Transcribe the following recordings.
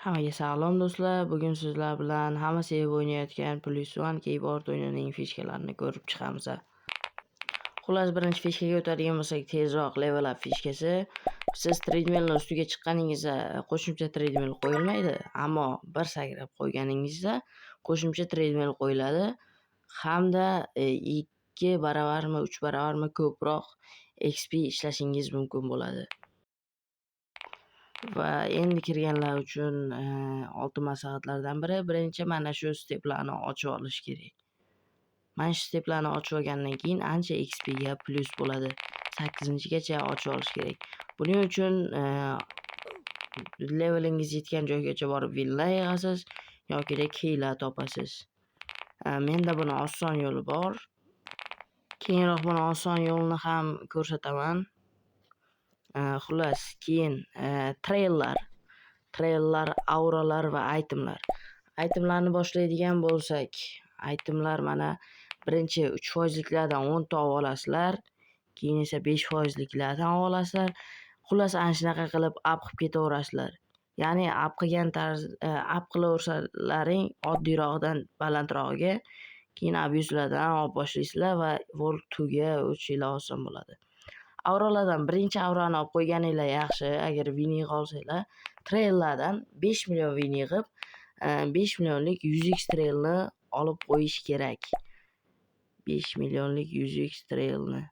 Hammaga salom do'stlar. Bugun sizlar bilan hamma sevib o'ynayotgan +1 keyboard o'yinining fishkalarini ko'rib chiqamiz. Xullas, birinchi fishkaga o'tadigan bo'lsak, tezroq level up fishkasi. Siz treadmillning ustiga chiqqaningizda qo'shimcha treadmill qo'yilmaydi, ammo bir sakrab qo'yganingizda qo'shimcha treadmill qo'yiladi hamda 2 baravarmi, 3 baravarmi ko'proq XP ishlashingiz mumkin bo'ladi. Va endi kirganlar uchun oltin maslahatlardan biri, birinchi mana shu steplarni ochib olish kerak. Mana shu steplarni ochib olgandan keyin ancha XP ga plus bo'ladi. 8-gacha ochib olish kerak. Buning uchun levelingiz yetgan joygacha borib villa yig'asiz yoki hiyla topasiz. Menda buni oson yo'li bor. Keyinroq buni oson yo'lini ham ko'rsataman. Xullas, keyin traillar, auralar va itemlar. Itemlarni boshlaydigan bo'lsak, itemlar mana birinchi 3%liklardan 10 ta olasizlar, keyin esa 5%liklardan olasizlar. Xullas, ana shunaqa qilib up qilib ketaverasizlar. Ya'ni up qilgan up qilaversalaring oddiyroqdan balandrog'iga, keyin abuzlardan olib boshlaysizlar va World 2 ga o'tishinglar oson bo'ladi. Auralardan birinchi aurani olib qo'yganinglar yaxshi, agar win yig'a olsanglar. Traillardan 5 million win yig'ib, 5 millionlik 100x trailni olib qo'yish kerak. 5 millionlik 100x trailni.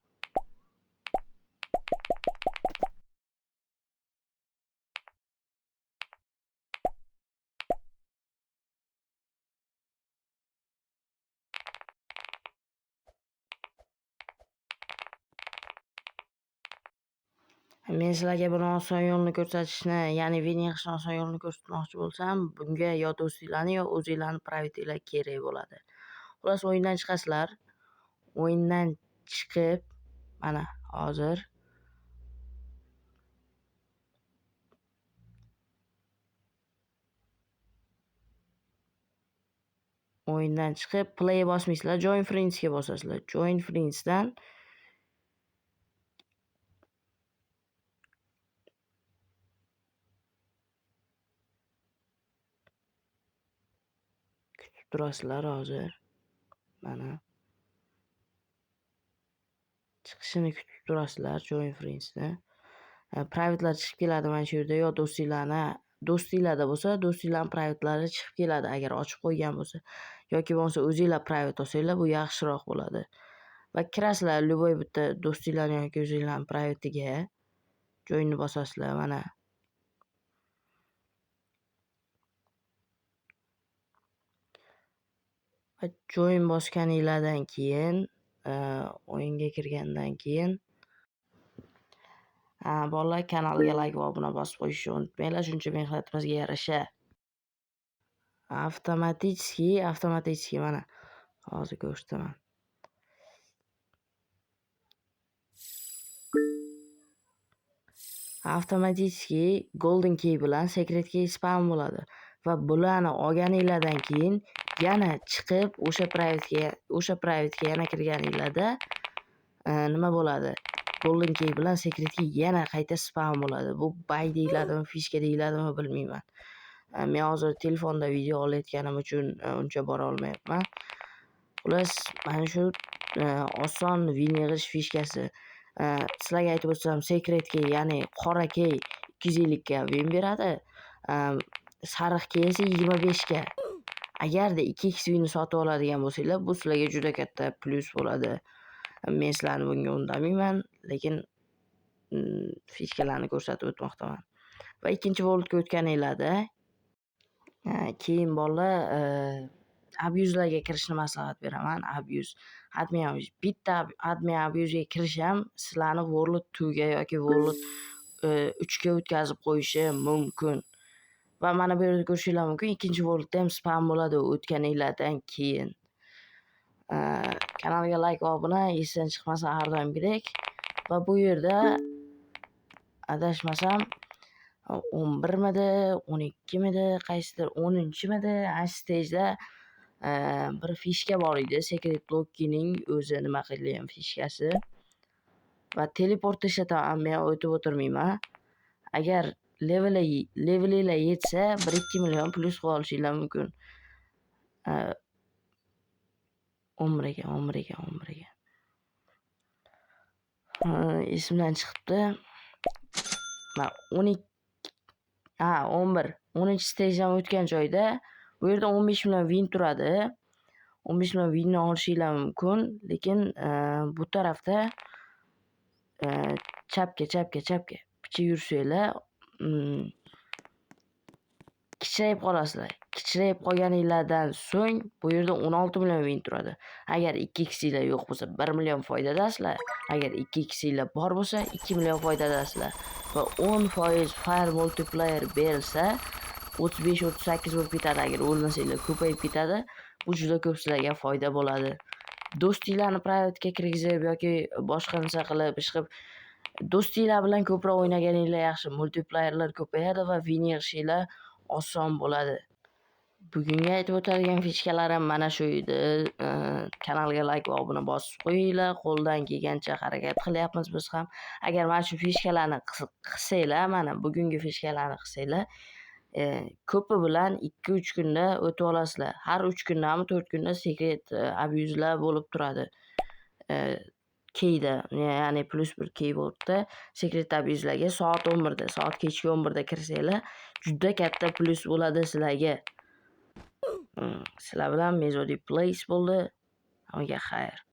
Men sizlarga buni oson yo'lini ko'rsatishni, ya'ni win yig'ishni oson yo'lini ko'rsatmoqchi bo'lsam, bunga yo do'stinglarni yo o'zinglarni privatinglar kerak bo'ladi. Xullas, o'yindan chiqasizlar. O'yindan chiqib, mana hozir o'yindan chiqib play bosmaysizlar, join friends ga bosasizlar. Join friendsdan kutib turasizlar hozir. Mana chiqishini kutib turasizlar join friendsni. Private'lar chiqib keladi mana shu yerda, yo do'stinglarda bo'lsa, do'stinglarning private'lari chiqib keladi agar ochib qo'ygan bo'lsa, yoki bo'lmasa o'zinglar private olsanglar bu yaxshiroq bo'ladi. Va kirasizlar любой bitta do'stinglarning yoki o'zinglarning private'iga joinni bosasizlar mana. Va join bosganinglardan keyin o'yinga kirgandan keyin bolalar, kanalga like va obuna bosib qo'yishni unutmanglar, shuncha mehnatimizga yarasha. Avtomatik mana hozir ko'rsataman. Avtomatik golden key bilan secret key spam bo'ladi va bularni olganinglardan keyin yana chiqib o'sha private'ga yana kirganinglarda nima bo'ladi? Golden key bilan secret key yana qayta spam bo'ladi. Bu bug deyiladimi, fishka deyiladimi bilmayman. Men hozir telefonda video olayotganim uchun uncha bora olmayapman. Xullas, mana shu oson win yig'ish fishkasi. Sizlarga aytib o'tsam, secret key, ya'ni qora key 250 ga win beradi. Sariq key esa 25 ga. Agarda 2x winni sotib oladigan bo'lsanglar, bu sizlarga juda katta plus bo'ladi. Men sizlarni bunga undamayman, lekin fishkalarni ko'rsatib o'tmoqdaman. Va ikkinchi worldga o'tganinglarda keyin bolalar abuzlarga kirishni maslahat beraman. Admin abuse. Bitta admin abuse'ga kirish ham sizlarni World 2 ga yoki World 3 ga o'tkazib qo'yishi mumkin. Va mana bu yerda ko'rishinglar mumkin, ikkinchi Worldda ham spam bo'ladi o'tganinglardan keyin. Kanalga like va obuna esdan chiqmasa har doimgidek. Va bu yerda adashmasam 11midi, 12midi, qaysidir 10-midi, stejda bir fishka bor edi, Secret Lock'ning o'zi nima qilgan fishkasi. Va teleport ishlataman, men o'tib o'tirmayman. Agar levelinglar yetsa 1-2 million plyus qilib olishinglar mumkin. 11 ekan. Esimdan chiqibdi. Men 11 stejdan o'tgan joyda bu yerda 15 million win turadi. 15 million winni olishinglar mumkin, lekin bu tarafda chapga picha yursanglar kichrayib qolasizlar. Kichrayib qolganinglardan so'ng bu yerda 16 million win turadi. Agar 2x'inglar yo'q bo'lsa 1 million foydadasizlar. Agar 2x'inglar bor bo'lsa 2 million foydadasizlar. Va 10% fire multiplier berilsa 35-38 bo'lib ketadi. Agar o'lmasanglar ko'payib ketadi. Bu juda ko'p sizlarga foyda bo'ladi. Do'stinglarni private'ga kirgizib yoki boshqa narsa qilib, ish qilib do'stinglar bilan ko'proq o'ynaganinglar yaxshi. Multiplayerlar ko'payadi va win yig'ishinglar oson bo'ladi. Bugungi aytib o'tadigan fichkalarim mana shu edi. Kanalga like va obuna bosib qo'yinglar. Qo'ldan kelgancha harakat qilyapmiz biz ham. Agar mana shu fichkalarni qilsanglar, mana bugungi fichkalarni qilsanglar, ko'pi bilan 2-3 kunda o'tib olasizlar. Har 3 kundami 4 kunda secret abuse'lar bo'lib turadi. Keyda, ya'ni +1 keyboardda secret abuse'larga soat 11da, soat kechki 11da kirsanglar, juda katta plyus bo'ladi sizlarga. Sizlar bilan Mezodi Plays bo'ldi. Hammaga xayr.